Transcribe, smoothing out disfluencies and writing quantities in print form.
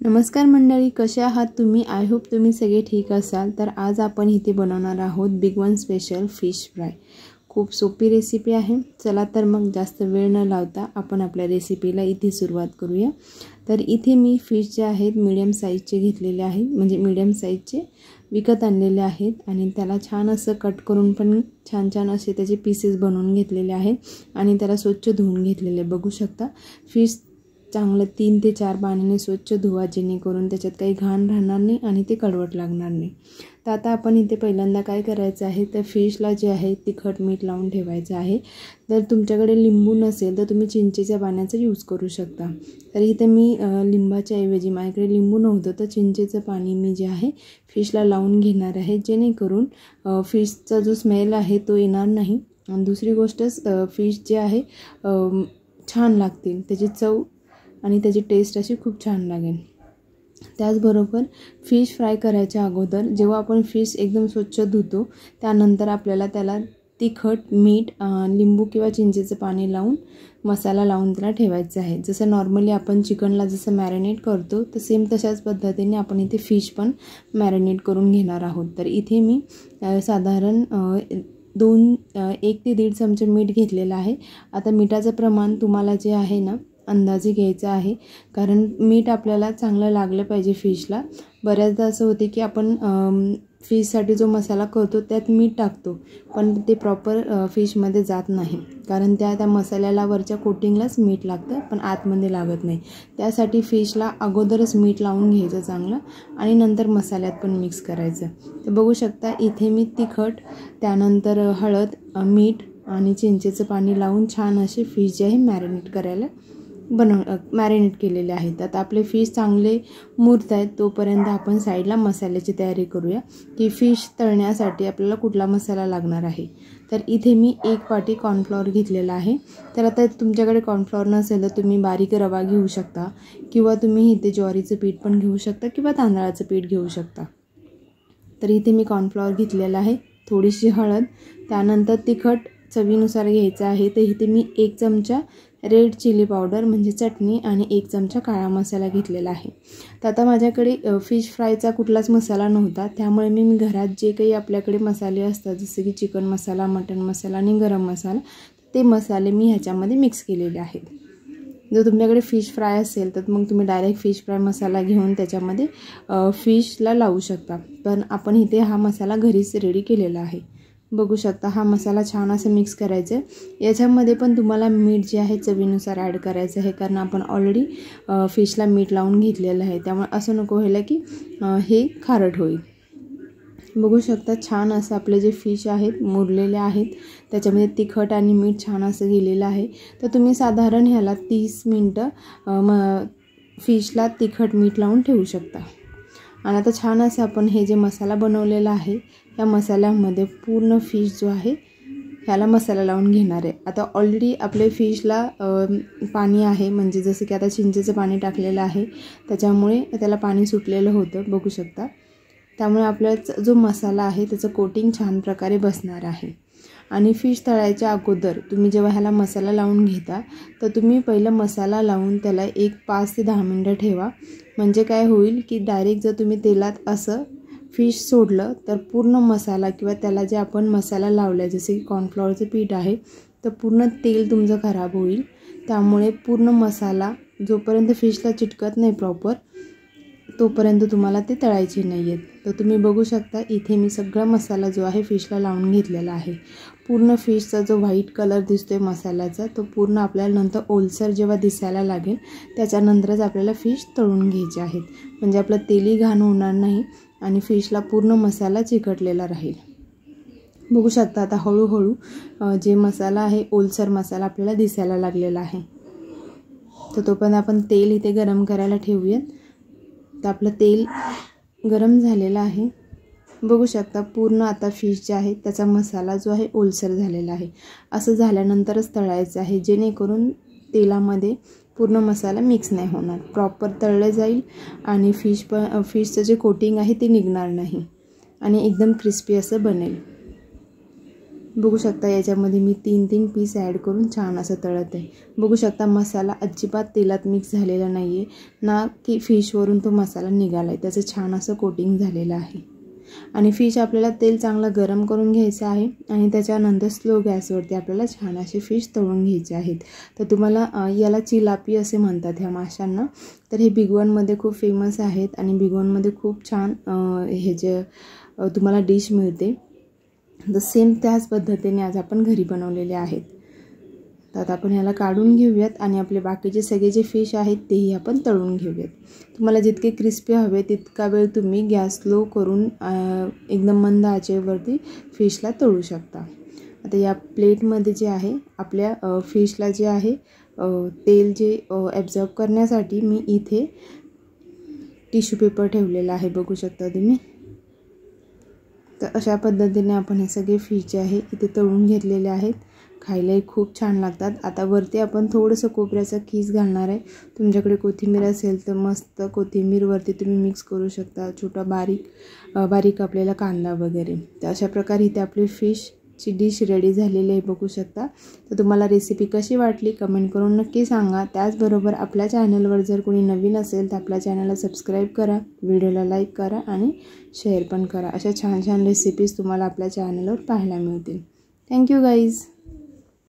नमस्कार मंडळी, कसे आहात तुम्ही? आय होप तुम्ही सगळे ठीक असाल। तर आज आपण इथे बनवणार आहोत big one special fish fry. खूप सोपी रेसिपी आहे। चला तर मग जास्त वेळ न लावता आपण आपल्या रेसिपीला इथे सुरुवात करूया। तर इथे मी फिश जे आहेत मीडियम साइजचे घेतलेले आहेत, म्हणजे मीडियम साइजचे विकत आणलेले आहेत आणि त्याला छान असं कट करून पण छान असे त्याचे पीसेस बनवून घेतलेले आहेत आणि त्याला स्वच्छ धुवून घेतलेले बघू शकता। फिश चांगलं 3 ते 4 पाण्याने स्वच्छ धुवा, जेणेकरून त्याच्यात काही घाण राहणार नाही आणि ते कडवट लागणार नाही। तर आता आपण इथे पहिल्यांदा काय करायचं आहे, तर फिशला जे आहे तिखट मीठ लावून ठेवायचं आहे। जर तुमच्याकडे लिंबू नसेल तर तुम्ही चिंचेच्या पाण्याचा यूज करू शकता। तर इथे मी लिंबाच्या ऐवजी माझ्याकडे लिंबू नव्हतं तर चिंचेचं पाणी मी जे आहे फिशला लावून घेणार आहे, जेणेकरून फिशचा जो स्मेल आहे तो येणार नाही आणि दुसरी गोष्ट फिश जे आहे छान लागतील, त्याची चव आणि त्याची टेस्ट अशी खूप छान लागेल। त्याचबरोबर फिश फ्राय करायच्या अगोदर जेव्हा आपण फिश एकदम स्वच्छ धुतो त्यानंतर आपल्याला त्याला तिखट मीठ लिंबू किंवा चिंचेचं पाणी लावून मसाला लावून त्याला ठेवायचं आहे। जसं नॉर्मली आपण चिकनला जसं मॅरिनेट करतो तर सेम तशाच पद्धतीने आपण इथे फिश पण मॅरिनेट करून घेणार आहोत। तर इथे मी साधारण 1 ते 1.5 चमचे मीठ घेतलेलं आहे। आता मिठाचं प्रमाण तुम्हाला जे आहे ना अंदाजे घ्यायचं आहे, कारण मीठ आपल्याला चांगलं लागलं पाहिजे फिशला। बऱ्याचदा असं होते की आपण फिशसाठी जो मसाला करतो त्यात मीठ टाकतो पण ते प्रॉपर फिशमध्ये जात नाही, कारण त्या मसाल्याला वरच्या कोटिंगलाच मीठ लागतं पण आतमध्ये लागत नाही। त्यासाठी फिशला अगोदरच मीठ लावून घ्यायचं चांगलं आणि नंतर मसाल्यात पण मिक्स करायचं। तर बघू शकता इथे मी तिखट, त्यानंतर हळद, मीठ आणि चिंचेचं पाणी लावून छान असे फिश जे आहे मॅरिनेट केलेले आहेत। आता आपले फिश चांगले मुरत आहेत तोपर्यंत आपण साईडला मसाल्याची तयारी करूया की फिश तळण्यासाठी आपल्याला कुठला मसाला लागणार आहे। तर इथे मी 1 वाटी कॉर्नफ्लॉवर घेतलेला आहे। तर आता तुमच्याकडे कॉर्नफ्लॉवर नसेल तर तुम्ही बारीक रवा घेऊ शकता किंवा तुम्ही इथे ज्वारीचं पीठ पण घेऊ शकता किंवा तांदळाचं पीठ घेऊ शकता। तर इथे मी कॉर्नफ्लॉवर घेतलेला आहे, थोडीशी हळद, त्यानंतर तिखट चवीनुसार घ्यायचं आहे। तर इथे मी 1 चमचा रेड चिली पावडर म्हणजे चटणी आणि 1 चमचा काळा मसाला घेतलेला आहे। तर आता माझ्याकडे फिश फ्रायचा कुठलाच मसाला नव्हता, त्यामुळे मी घरात जे काही आपल्याकडे मसाले असतात जसे की चिकन मसाला, मटन मसाला आणि गरम मसाला, ते मसाले मी ह्याच्यामध्ये मिक्स केलेले आहेत। जर तुमच्याकडे फिश फ्राय असेल तर मग तुम्ही डायरेक्ट फिश फ्राय मसाला घेऊन त्याच्यामध्ये फिशला लावू शकता, पण आपण इथे हा मसाला घरीच रेडी केलेला आहे। बघू शकता हा मसाला छान असं मिक्स करायचं आहे। याच्यामध्ये पण तुम्हाला मीठ जे आहे चवीनुसार ॲड करायचं आहे, कारण आपण ऑलरेडी फिशला मीठ लावून घेतलेलं आहे, त्यामुळे असं नको व्हायला की हे खारट होईल। बघू शकता छान असं आपले जे फिश आहेत मुरलेले आहेत, त्याच्यामध्ये तिखट आणि मीठ छान असं गेलेलं आहे। तर तुम्ही साधारण ह्याला 30 मिनटं फिशला तिखट मीठ लावून ठेवू शकता। आणि आता छान असं आपण हे जे मसाला बनवलेला आहे या मसाल्यामध्ये पूर्ण फिश जो आहे ह्याला मसाला लावून घेणार आहे। आता ऑलरेडी आपले फिशला पाणी आहे, म्हणजे जसं की आता चिंचेचं पाणी टाकलेलं आहे त्याच्यामुळे त्याला पाणी सुटलेलं होतं बघू शकता। त्यामुळे आपला जो मसाला आहे त्याचं कोटिंग छान प्रकारे बसणार आहे। आणि फिश तळायच्या अगोदर तुम्ही जेव्हा ह्याला मसाला लावून घेता तर तुम्ही पहिला मसाला लावून त्याला 5 ते 10 मिनटं ठेवा, म्हणजे काय होईल की डायरेक्ट जर तुम्ही तेलात असं फिश सोडलं तर पूर्ण मसाला किंवा त्याला जे आपण मसाला लावला आहे जसे की कॉर्नफ्लॉवरचं पीठ आहे तर पूर्ण तेल तुमचं खराब होईल। त्यामुळे पूर्ण मसाला जोपर्यंत फिशला चिटकत नाही प्रॉपर तोपर्यंत तुम्हाला ते तळायचे नाही आहेत। तर तुम्ही बघू शकता इथे मी सगळा मसाला जो आहे फिशला लावून घेतलेला आहे। पूर्ण फिशचा जो व्हाईट कलर दिसतोय मसाल्याचा तो पूर्ण आपल्याला नंतर ओलसर जेव्हा दिसायला लागेल त्याच्यानंतरच आपल्याला फिश तळून घ्यायचे आहेत, म्हणजे आपलं तेलही घाण होणार नाही आणि फिशला पूर्ण मसाला चिकटलेला राहील। बघू शकता आता हळूहळू जे मसाला आहे ओलसर मसाला आपल्याला दिसायला लागलेला आहे। तर तोपर्यंत आपण तेल इथे गरम करायला ठेवूयात। तर आपलं तेल गरम झालेलं आहे, बघू शकता पूर्ण आता फिश जे आहे त्याचा मसाला जो आहे ओलसर झालेला आहे। असं झाल्यानंतरच तळायचं आहे, जेणेकरून तेलामध्ये पूर्ण मसाला मिक्स नाही होणार, प्रॉपर तळलं जाईल आणि फिशचं जे कोटिंग आहे ते निघणार नाही आणि एकदम क्रिस्पी असं बनेल। बघू शकता याच्यामध्ये मी 3 पीस ॲड करून छान असं तळत आहे. बघू शकता मसाला अजिबात तेलात मिक्स झालेला नाही आहे ना, की फिशवरून तो मसाला निघाला आहे. त्याचं छान असं कोटिंग झालेलं आहे. आणि फिश आपल्याला तेल चांगलं गरम करून घ्यायचं आहे आणि त्याच्यानंतर स्लो गॅसवरती आपल्याला छान असे फिश तळून घ्यायचे आहेत. तर तुम्हाला याला चिलापी असे म्हणतात ह्या माशांना. तर हे बिगवणमध्ये खूप फेमस आहेत आणि बिगवणमध्ये खूप छान हे जे तुम्हाला डिश मिळते. तर सेम त्याच पद्धतीने आज आपण घरी बनवलेले आहेत. तर आता आपण ह्याला काढून घेऊयात आणि आपले बाकीचे सगळे जे फिश आहेत तेही आपण तळून घेऊयात. तुम्हाला जितके क्रिस्पी हवे तितका वेळ तुम्ही गॅस स्लो करून एकदम मंद आचेवरती फिशला तळू शकता. आता या प्लेटमध्ये जे आहे आपल्या फिशला जे आहे तेल जे ॲब्झॉर्ब करण्यासाठी मी इथे टिश्यू पेपर ठेवलेला आहे. बघू शकता तुम्ही. तर अशा पद्धतीने आपण हे सगळे फिश जे आहे इथे तळून घेतलेले आहेत. खायलाही खूप छान लागतात. आता वरती आपण थोडंसं खोबऱ्याचा कीस घालणार आहे. तुमच्याकडे कोथिंबीर असेल तर मस्त कोथिंबीरवरती तुम्ही मिक्स करू शकता. छोटा बारीक कापलेला कांदा वगैरे. तर अशा प्रकारे इथे आपली फिशची डिश रेडी झालेली आहे. बघू शकता. तर तुम्हाला रेसिपी कशी वाटली कमेंट करून नक्की सांगा. त्याचबरोबर आपल्या चॅनलवर जर कोणी नवीन असेल तर आपल्या चॅनलला सबस्क्राईब करा, व्हिडिओला लाईक करा आणि शेअर पण करा. अशा छान छान रेसिपीज तुम्हाला आपल्या चॅनलवर पाहायला मिळतील. Thank you guys.